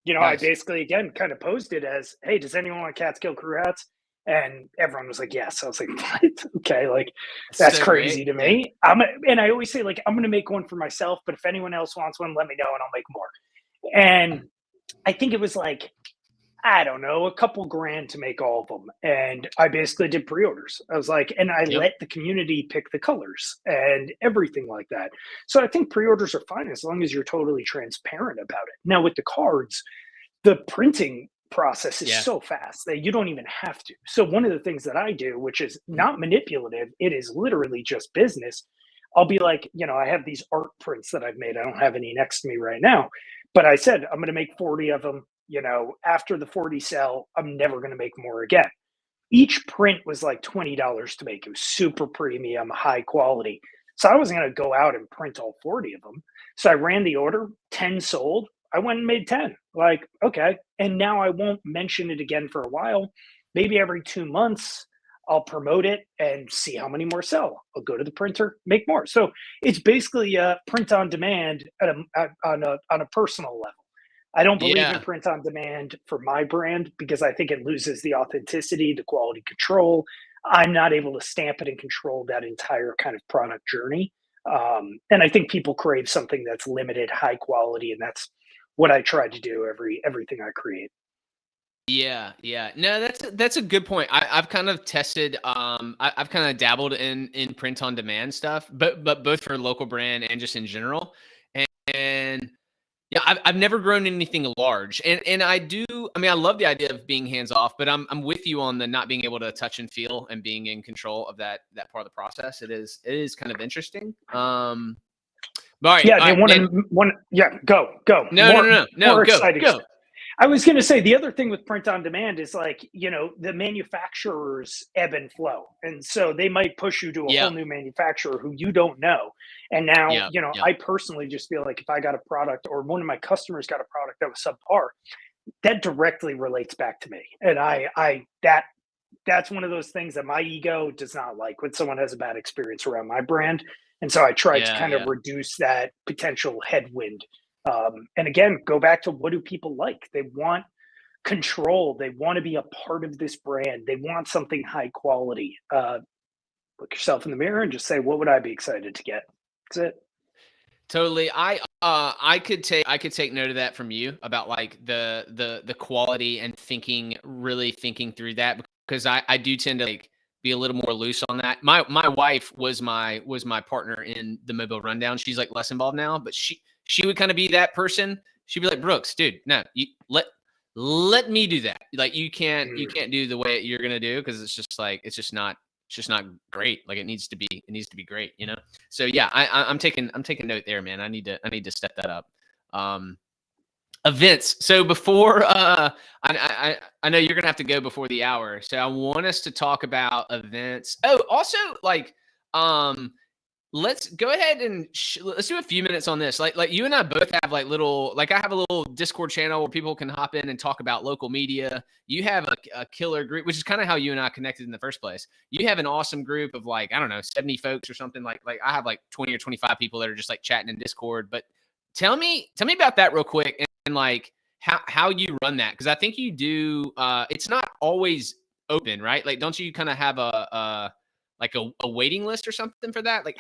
nice. basically again kind of posed it as, hey, does anyone want Catskill Crew hats? And everyone was like, yes. I was like, what? Okay, like That's that's so great. crazy to Yeah, me. And I always say, like, I'm gonna make one for myself, but if anyone else wants one, let me know and I'll make more. And I think it was like, I don't know, a couple grand to make all of them. And I basically did pre-orders. I was like, and I yep. let the community pick the colors and everything like that. So I think pre-orders are fine as long as you're totally transparent about it. Now with the cards, the printing process is Yeah. so fast that you don't even have to. So one of the things that I do, which is not manipulative, it is literally just business. I'll be like, I have these art prints that I've made. I don't have any next to me right now, but I said I'm going to make 40 of them. After the 40 sell, I'm never going to make more again. Each print was like $20 to make. It was super premium, high quality. So I wasn't going to go out and print all 40 of them. So I ran the order, 10 sold. I went and made 10. Like, okay. And now I won't mention it again for a while. Maybe every 2 months, I'll promote it and see how many more sell. I'll go to the printer, make more. So it's basically a print on demand on a personal level. I don't believe in Yeah. print on demand for my brand because I think it loses the authenticity, the quality control. I'm not able to stamp it and control that entire kind of product journey. And I think people crave something that's limited, high quality, and that's what I try to do everything I create. Yeah, yeah. No, that's a good point. I've kind of tested. I've kind of dabbled in print on demand stuff, but both for local brand and just in general. And yeah, I've never grown anything large, and I do. I mean, I love the idea of being hands off, but I'm with you on the not being able to touch and feel and being in control of that part of the process. It is kind of interesting. But Yeah, all they right, want man. to one. Yeah, go No, no, no, more no, no. Go, exciting go. stuff. I was going to say the other thing with print on demand is like, the manufacturers ebb and flow. And so they might push you to a whole Yeah, new manufacturer who you don't know. And now, yeah, yeah, I personally just feel like if I got a product or one of my customers got a product that was subpar, that directly relates back to me. And that's one of those things that my ego does not like when someone has a bad experience around my brand. And so I try to yeah, kind of yeah. reduce that potential headwind. And again, go back to what do people like? They want control. They want to be a part of this brand. They want something high quality. Look yourself in the mirror and just say, what would I be excited to get? That's it. Totally. I could take note of that from you about like the quality and really thinking through that, because I do tend to like be a little more loose on that. My wife was my partner in the Mobile Rundown. She's like less involved now, but she would kind of be that person. She'd be like, Brooks, dude, no, you let me do that. Like you Mm. can't do the way you're gonna do, because it's just like it's just not great. Like it needs to be great, you know? So yeah, I'm taking note there, man. I need to step that up. Um, Events. So before I know you're gonna have to go before the hour. So I want us to talk about events. Oh, also like um let's go ahead and let's do a few minutes on this. Like you and I both have like I have a little Discord channel where people can hop in and talk about local media. You have a killer group, which is kind of how you and I connected in the first place. You have an awesome group of like, I don't know, 70 folks or something. Like I have like 20 or 25 people that are just like chatting in Discord. But tell me about that real quick, and like how you run that, because I think you do. It's not always open, right? Like, don't you kind of have a waiting list or something for that? Like,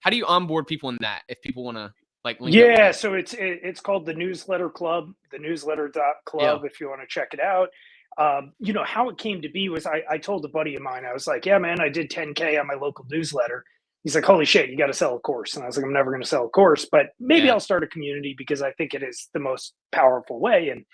how do you onboard people in that if people want to like link up with Yeah, you? so it's called the Newsletter Club, the Yeah. newsletter.club if you want to check it out. you know, how it came to be was I told a buddy of mine, I was like, yeah, man, I did 10K on my local newsletter. He's like, holy shit, you got to sell a course. And I was like, I'm never going to sell a course, but maybe Yeah. I'll start a community because I think it is the most powerful way. And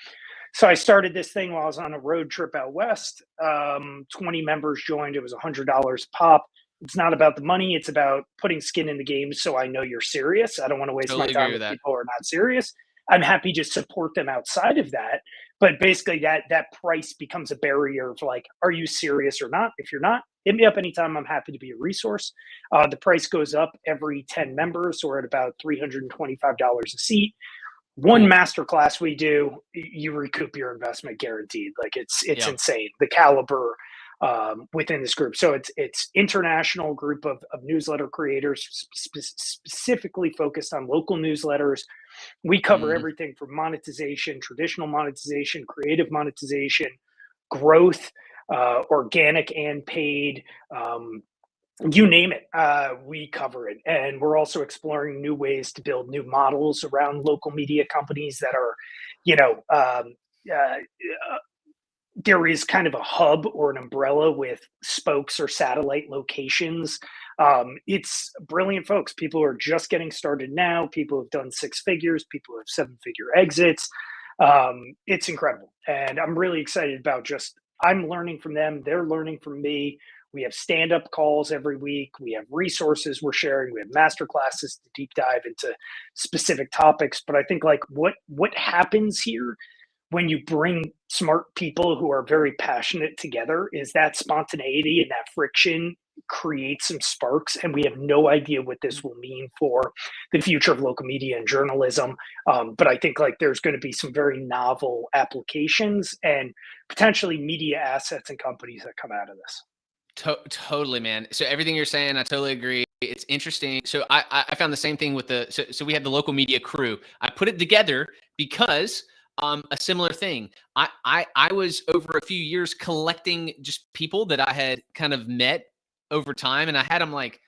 so I started this thing while I was on a road trip out west. 20 members joined. It was $100 pop. It's not about the money. It's about putting skin in the game. So I know you're serious. I don't want to waste my Totally time agree with with that. people who are not serious. I'm happy to support them outside of that. But basically that price becomes a barrier of like, are you serious or not? If you're not, hit me up anytime. I'm happy to be a resource. The price goes up every 10 members. So we're at about $325 a seat. One Cool. masterclass we do, you recoup your investment guaranteed. Like it's Yeah. insane the caliber within this group. So it's international group of newsletter creators specifically focused on local newsletters. We cover Mhm. everything from monetization, traditional monetization, creative monetization, growth, organic and paid. You name it, we cover it. And we're also exploring new ways to build new models around local media companies that are, you know, uh, there is kind of a hub or an umbrella with spokes or satellite locations. It's brilliant, folks. People who are just getting started now, people who've done six figures, people who have seven-figure exits. It's incredible. And I'm really excited about just, I'm learning from them, they're learning from me. We have stand-up calls every week. We have resources we're sharing. We have master classes to deep dive into specific topics. But I think like what happens here when you bring smart people who are very passionate together is that spontaneity and that friction creates some sparks, and we have no idea what this will mean for the future of local media and journalism. But I think like there's going to be some very novel applications and potentially media assets and companies that come out of this. Totally, man. So everything you're saying, I totally agree. It's interesting. So I found the same thing with so we have the local media crew. I put it together because a similar thing. I was over a few years collecting just people that I had kind of met over time, and I had them like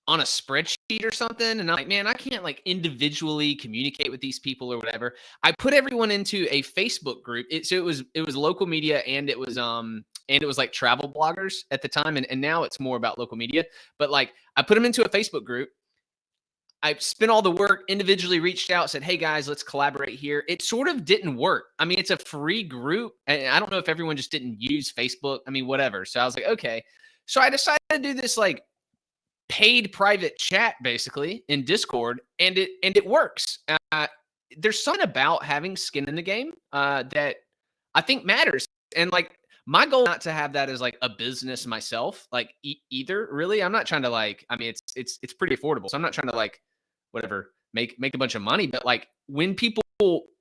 on a spreadsheet or something. And I'm like, man, I can't like individually communicate with these people or whatever. I put everyone into a Facebook group. So it was local media, and it was like travel bloggers at the time. And now it's more about local media. But like I put them into a Facebook group. I spent all the work, individually reached out, said, hey guys, let's collaborate here. It sort of didn't work. I mean, it's a free group. And I don't know if everyone just didn't use Facebook. I mean, whatever. So I was like, okay. So I decided to do this like paid private chat basically in Discord, and it works. There's something about having skin in the game that I think matters, and like my goal not to have that as like a business myself, like either. Really, I'm not trying to like. I mean, it's pretty affordable, so I'm not trying to like whatever make a bunch of money, but like when people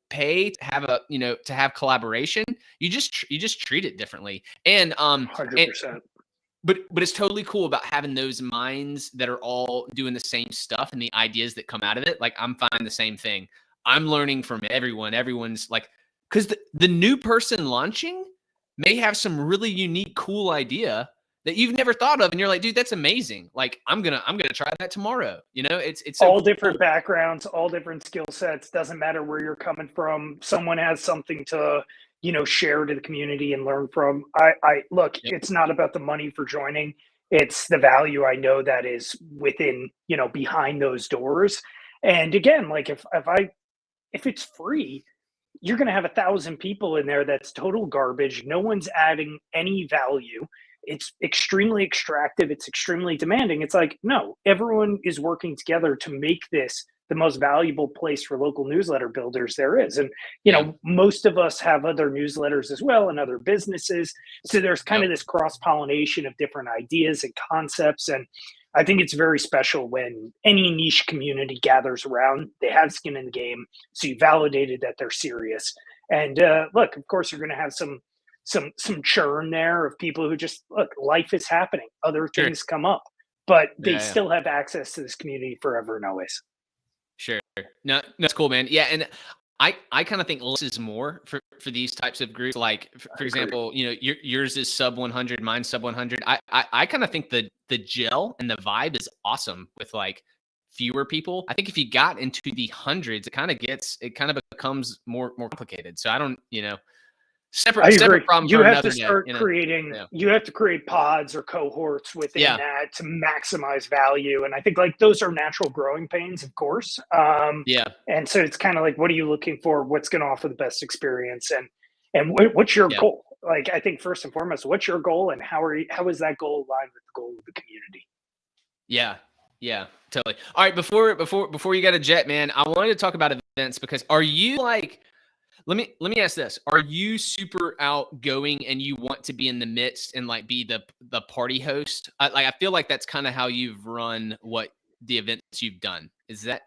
pay to have to have collaboration, you just treat it differently, and 100%. but it's totally cool about having those minds that are all doing the same stuff and the ideas that come out of it. Like I'm finding the same thing. I'm learning from everyone. Everyone's like, because the new person launching may have some really unique, cool idea that you've never thought of, and you're like, dude, that's amazing. Like I'm gonna try that tomorrow. It's so All cool. different backgrounds, all different skill sets. Doesn't matter where you're coming from. Someone has something to, share to the community and learn from. I look. Yep. It's not about the money for joining. It's the value I know that is within, behind those doors. And again, like if it's free, you're going to have 1,000 people in there that's total garbage. No one's adding any value. It's extremely extractive. It's extremely demanding. It's like, no, everyone is working together to make this the most valuable place for local newsletter builders there is. And, Yeah. most of us have other newsletters as well and other businesses. So there's kind Yep. of this cross pollination of different ideas and concepts. And I think it's very special when any niche community gathers around. They have skin in the game, so you validated that they're serious. And look, of course, you're going to have some churn there of people who just look. Life is happening. Other Sure. things come up, but they Yeah. still have access to this community forever and always. Sure. No, that's cool, man. Yeah, and I kind of think less is more for these types of groups. Like for example, yours is sub 100, mine's sub 100. I kind of think the gel and the vibe is awesome with like fewer people. I think if you got into the hundreds, it kind of becomes more complicated. So I don't. I separate agree. problem You for have to another day. start You know. creating, Yeah. you have to create pods or cohorts within Yeah. that to maximize value. And I think like those are natural growing pains, of course. Yeah. And so it's kind of like, what are you looking for? What's going to offer the best experience? And what's your Yeah. goal? Like, I think first and foremost, what's your goal and how is that goal aligned with the goal of the community? Yeah. Yeah. Totally. All right. Before you got a jet, man, I wanted to talk about events because are you like, let me ask this. Are you super outgoing and you want to be in the midst and like be the party host? I feel like that's kind of how you've run what the events you've done. Is that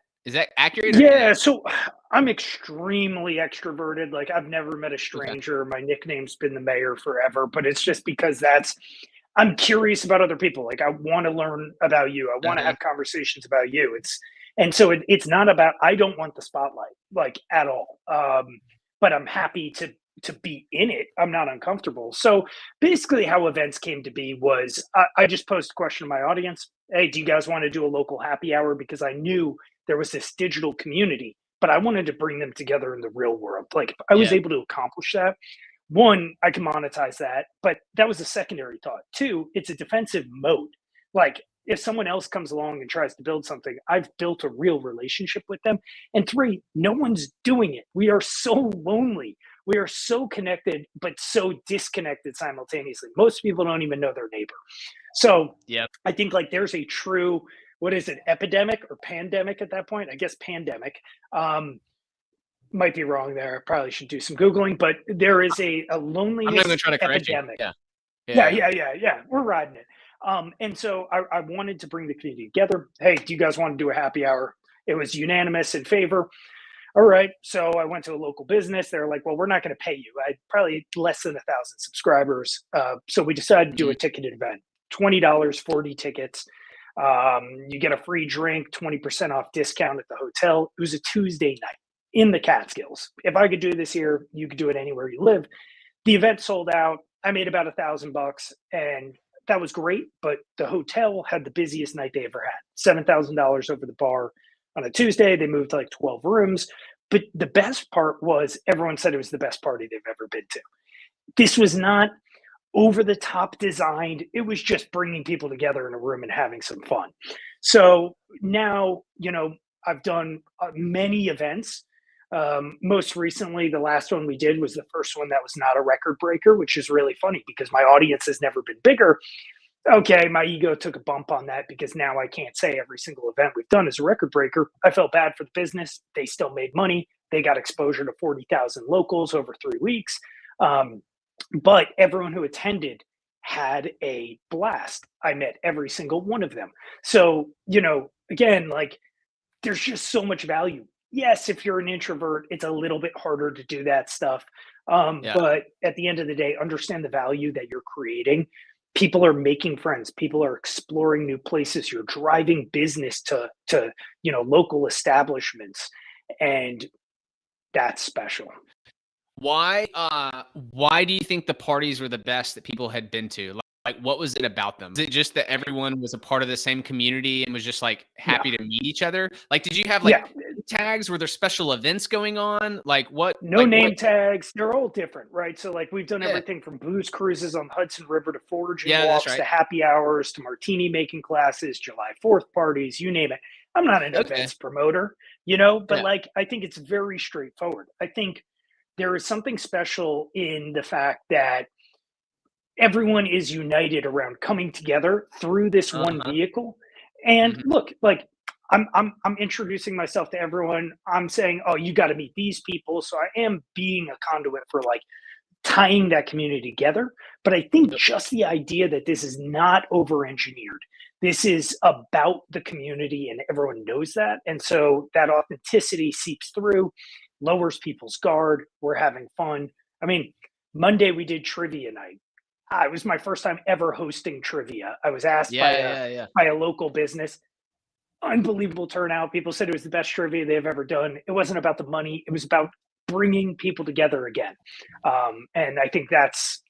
accurate or Yeah, inaccurate? so I'm extremely extroverted. Like I've never met a Okay. stranger. My nickname's been the mayor forever, but it's just because that's I'm curious about other people. Like I want to learn about you. I want to Uh-huh. have conversations about you. And so it's not about I don't want the spotlight like at all. But I'm happy to be in it. I'm not uncomfortable. So basically, how events came to be was I just posed a question to my audience. Hey, do you guys want to do a local happy hour? Because I knew there was this digital community, but I wanted to bring them together in the real world. Like if I was Yeah. able to accomplish that, one, I can monetize that, but that was a secondary thought. Two, it's a defensive mode. Like if someone else comes along and tries to build something, I've built a real relationship with them. And three, no one's doing it. We are so lonely. We are so connected, but so disconnected simultaneously. Most people don't even know their neighbor. So Yeah. I think like there's a true, what is it, epidemic or pandemic at that point? I guess pandemic. Um, might be wrong there. I probably should do some Googling, but there is a I'm not loneliness gonna try to correct you. epidemic. Yeah. Yeah, Yeah. yeah, yeah, yeah. We're riding it. And so I wanted to bring the community together. Hey, do you guys want to do a happy hour? It was unanimous in favor. All right. So I went to a local business. They're like, well, we're not going to pay you. I probably less than 1,000 subscribers. So we decided to do Mhm. a ticketed event. $20, 40 tickets. You get a free drink, 20% off discount at the hotel. It was a Tuesday night in the Catskills. If I could do this here, you could do it anywhere you live. The event sold out. I made about $1,000, and that was great. But the hotel had the busiest night they ever had. $7,000 over the bar on a Tuesday. They moved to like 12 rooms. But the best part was everyone said it was the best party they've ever been to. This was not over the top designed. It was just bringing people together in a room and having some fun. So now, I've done many events. Most recently, the last one we did was the first one that was not a record breaker, which is really funny because my audience has never been bigger. Okay, my ego took a bump on that because now I can't say every single event we've done is a record breaker. I felt bad for the business. They still made money. They got exposure to 40,000 locals over 3 weeks. Um, but everyone who attended had a blast. I met every single one of them. So, again, like there's just so much value. Yes, if you're an introvert, it's a little bit harder to do that stuff. Yeah. But at the end of the day, understand the value that you're creating. People are making friends. People are exploring new places. You're driving business to local establishments, and that's special. Why do you think the parties were the best that people had been to? Like what was it about them? Is it just that everyone was a part of the same community and was just like Yeah, happy to meet each other? Like, did you have yeah. like tags? Were there special events going on? No Like what? name tags. They're all different, right? So, like, we've done Yeah. everything from booze cruises on the Hudson River to foraging Yeah, that's walks to right. happy hours to martini making classes, July 4th parties, you name it. I'm not an Okay. events promoter, but Yeah. like, I think it's very straightforward. I think there is something special in the fact that everyone is united around coming together through this one Uh-huh. vehicle. And Mhm. look, like I'm introducing myself to everyone. I'm saying, oh, you got to meet these people. So I am being a conduit for like tying that community together. But I think Yep. just the idea that this is not over engineered. This is about the community and everyone knows that. And so that authenticity seeps through, lowers people's guard. We're having fun. I mean, Monday we did trivia night. It was my first time ever hosting trivia. I was asked by Yeah, a yeah, yeah. by a local business. Unbelievable turnout. People said it was the best trivia they've ever done. It wasn't about the money. It was about bringing people together again. And I think that's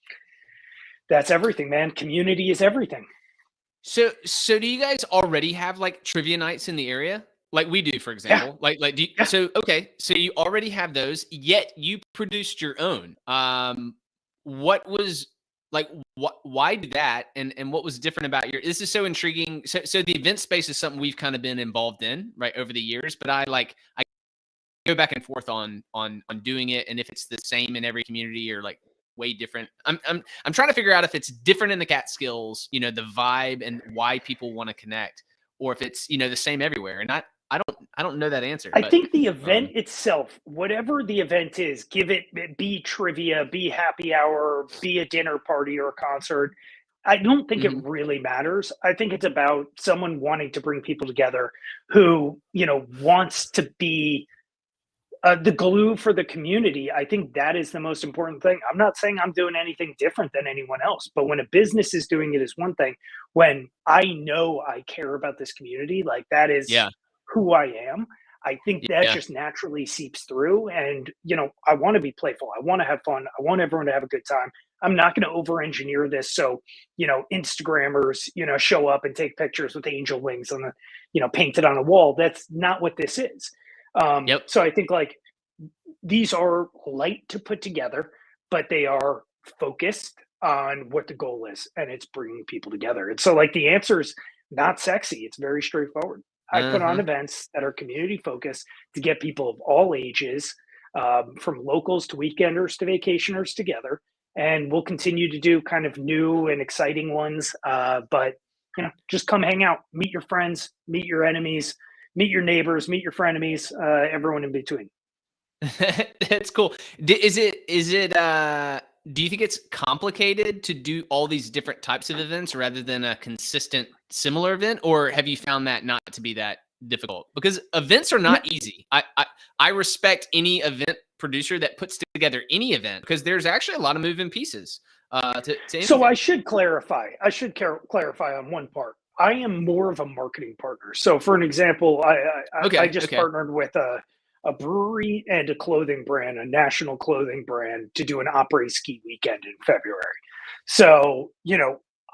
everything, man. Community is everything. So do you guys already have like trivia nights in the area? Like we do, for Yeah, example. Do you, yeah. so okay, so you already have those, yet you produced your own. what was like why do that, and what was different about your this is so intriguing. So the event space is something we've kind of been involved in, right, over the years, but I go back and forth on doing it, and if it's the same in every community or like way different. I'm trying to figure out if it's different in the Catskills, the vibe and why people want to connect, or if it's the same everywhere. And I don't know that answer, I but think the event itself, whatever the event is, give it be trivia, be happy hour, be a dinner party or a concert. I don't think it mhm, really matters. I think it's about someone wanting to bring people together who, wants to be the glue for the community. I think that is the most important thing. I'm not saying I'm doing anything different than anyone else, but when a business is doing it is one thing. When I know I care about this community, like that is yeah, who I am. I think that yeah, just naturally seeps through. And, I want to be playful. I want to have fun. I want everyone to have a good time. I'm not going to over engineer this. So, Instagrammers, show up and take pictures with angel wings on the, painted on a wall. That's not what this is. yep. So I think like these are light to put together, but they are focused on what the goal is, and it's bringing people together. And so, like, the answer is not sexy. It's very straightforward. I put on Uh-huh. events that are community focused to get people of all ages, from locals to weekenders to vacationers together. And we'll continue to do kind of new and exciting ones. But just come hang out, meet your friends, meet your enemies, meet your neighbors, meet your frenemies, everyone in between. That's cool. Is it do you think it's complicated to do all these different types of events rather than a consistent similar event, or have you found that not to be that difficult? Because events are not easy. I respect any event producer that puts together any event because there's actually a lot of moving pieces to So I anything. should clarify. I should clarify on one part. I am more of a marketing partner. So, for an example, I Okay, just okay. partnered with a brewery and a clothing brand, a national clothing brand, to do an après ski weekend in February. So,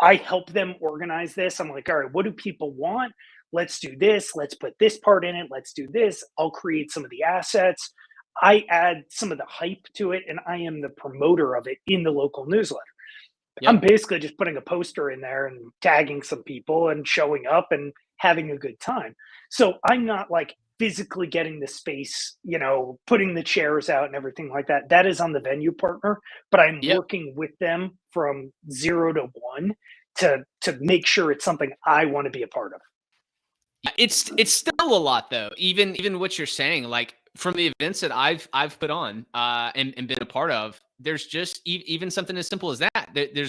I help them organize this. I'm like, all right, what do people want? Let's do this. Let's put this part in it. Let's do this. I'll create some of the assets. I add some of the hype to it, and I am the promoter of it in the local newsletter. I'm Yep. basically just putting a poster in there and tagging some people and showing up and having a good time. So I'm not like physically getting the space, putting the chairs out and everything like that. That is on the venue partner, but I'm Yep. working with them from 0 to 1 to make sure it's something I want to be a part of. Yeah, it's still a lot though. Even what you're saying, like from the events that I've put on and been a part of, there's just even something as simple as that. There's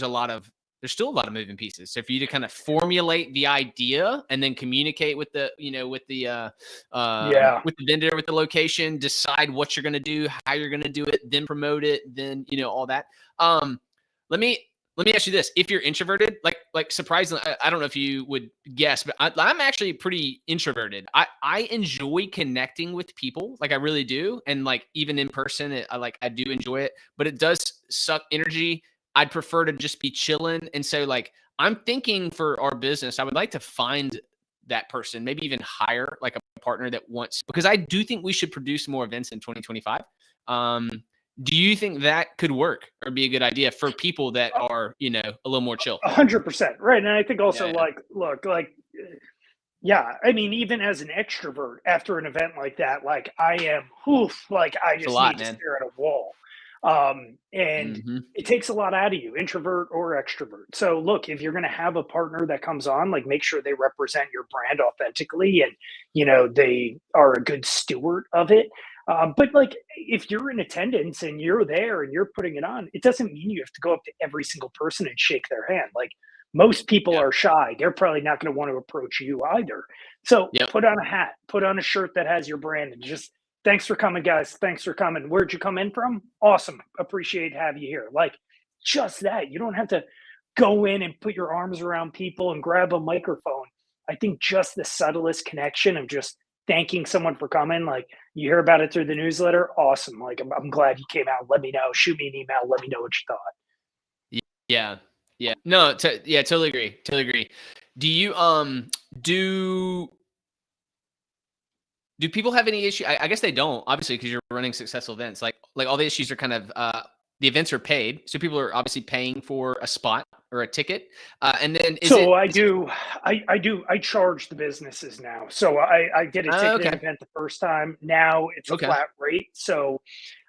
still a lot of moving pieces. So for you to kind of formulate the idea and then communicate with the Yeah. with the vendor, with the location, decide what you're gonna do, how you're gonna do it, then promote it, then all that. Um, let me let me ask you this: if you're introverted, like surprisingly, I don't know if you would guess, but I'm actually pretty introverted. I enjoy connecting with people, like I really do, and like even in person, I do enjoy it, but it does suck energy. I'd prefer to just be chilling, and so like I'm thinking for our business, I would like to find that person, maybe even hire like a partner that wants because I do think we should produce more events in 2025. Um, do you think that could work or be a good idea for people that are, a little more chill? 100%. Right. And I think Yeah, also yeah. like, look, like, yeah, I mean, even as an extrovert after an event like that, like I am, oof, like I It's a just lot, need to man. stare at a wall. And Mhm. it takes a lot out of you, introvert or extrovert. So look, if you're going to have a partner that comes on, like make sure they represent your brand authentically and, they are a good steward of it. But like if you're in attendance and you're there and you're putting it on, it doesn't mean you have to go up to every single person and shake their hand. Like most people Yeah. are shy. They're probably not going to want to approach you either. So Yep. put on a hat, put on a shirt that has your brand, and just thanks for coming, guys. Thanks for coming. Where'd you come in from? Awesome. Appreciate having you here. Like just that. You don't have to go in and put your arms around people and grab a microphone. I think just the subtlest connection of just thanking someone for coming. Like you hear about it through the newsletter. Awesome. Like I'm glad you came out. Let me know. Shoot me an email. Let me know what you thought. Y yeah. Yeah. No, yeah, totally agree, totally agree. Do you, do do people have any issue I guess they don't, obviously, because 'cause you're running successful events, like, all the issues are kind of, the events are paid, so people are obviously paying for a spot or a ticket. And then I charge the businesses now. So I did a ticketing okay. event the first time. Now it's a Okay. flat rate. So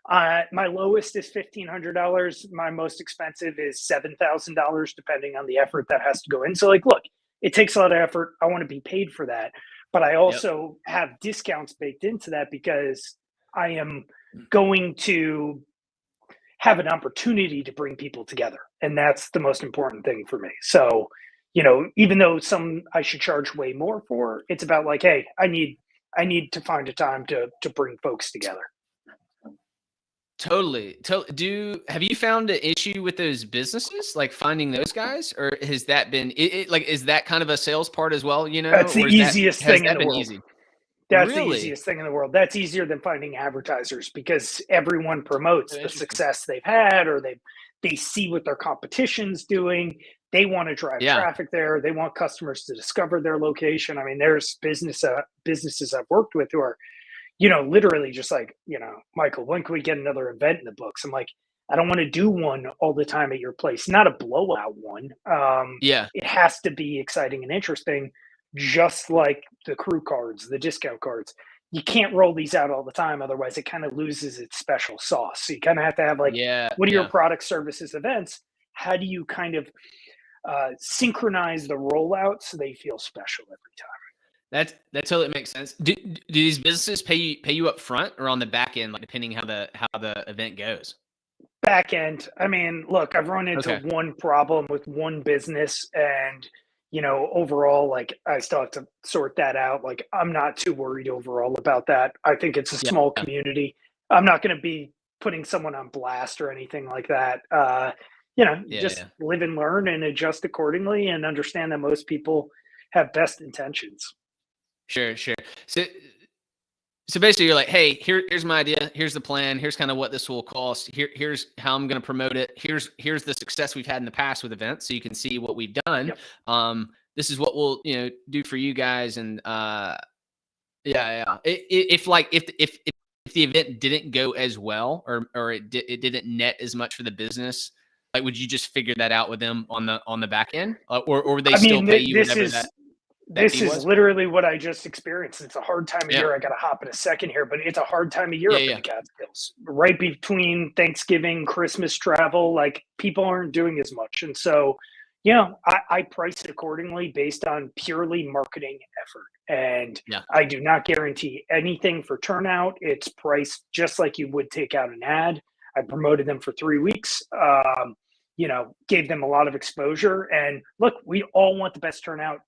my lowest is $1,500. My most expensive is $7,000, depending on the effort that has to go in. So, like, look, it takes a lot of effort. I want to be paid for that, but I Yep. also have discounts baked into that because I am going to have an opportunity to bring people together, and that's the most important thing for me. So, even though some I should charge way more for, it's about like, hey, I need to find a time to bring folks together. Totally. Have you found an issue with those businesses, like finding those guys, or has that been like is that kind of a sales part as well, That's the or easiest has thing in that the been world. easy? That's the Really? easiest thing in the world. That's easier than finding advertisers because everyone So promotes the interesting. success they've had, or they see what their competition's doing. They want to drive Yeah. traffic there. They want customers to discover their location. I mean, there's businesses I've worked with who are, literally just like, Michael, when can we get another event in the books? I'm like, I don't want to do one all the time at your place. Not a blowout one. Yeah. It has to be exciting and interesting, just like the crew cards, the discount cards. You can't roll these out all the time, otherwise it kind of loses its special sauce. So you kind of have to have like, Yeah. what are your Yeah. product services events? How do you kind of synchronize the rollout so they feel special every time? That totally makes sense. Do these businesses pay you up front or on the back end, like depending how the event goes? Back end. I mean, look, I've run into Okay. one problem with one business, and overall, like, I still have to sort that out. Like, I'm not too worried overall about that. I think it's a Yeah. small community. I'm not going to be putting someone on blast or anything like that. You Yeah. just Yeah. live and learn and adjust accordingly, and understand that most people have best intentions. Sure. Sure. So So basically, you're like, hey, here's my idea. Here's the plan. Here's kind of what this will cost. Here's how I'm going to promote it. Here's the success we've had in the past with events, so you can see what we've done. Yep. This is what we'll do for you guys. And yeah, yeah. If like if the event didn't go as well, or it didn't net as much for the business, like would you just figure that out with them on the back end, or would they I still mean, pay you whatever that this fee is was? literally what I just experienced. It's a hard time of Yeah, year. I got to hop in a second here, but it's a hard time of year yeah, up in yeah. the Catskills, right between Thanksgiving, Christmas travel. Like, people aren't doing as much, and so I price it accordingly based on purely marketing effort, and Yeah. I do not guarantee anything for turnout. It's priced just like you would take out an ad. I promoted them for 3 weeks. Gave them a lot of exposure, and look, we all want the best turnout.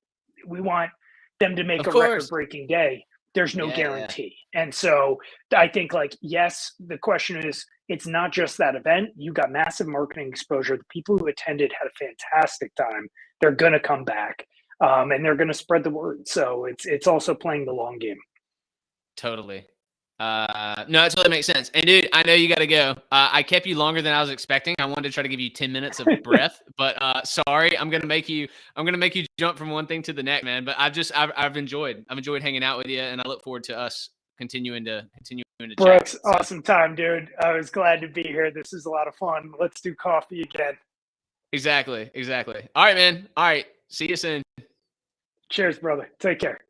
We want them to make Of a record course. breaking day. There's no Yeah, yeah, guarantee. And so yeah. I think, like, yes, the question is, it's not just that event. You got massive marketing exposure. The people who attended had a fantastic time. They're going to come back, and they're going to spread the word. So it's also playing the long game. Totally. No, it totally makes sense. And dude, I know you got to go. I kept you longer than I was expecting. I wanted to try to give you 10 minutes of breath, but sorry, I'm gonna make you jump from one thing to the next, man. But I've enjoyed hanging out with you, and I look forward to us continuing to chat. Brooks, So awesome time, dude. I was glad to be here. This is a lot of fun. Let's do coffee again. exactly. All right, man. All right. See you soon. Cheers, brother. Take care.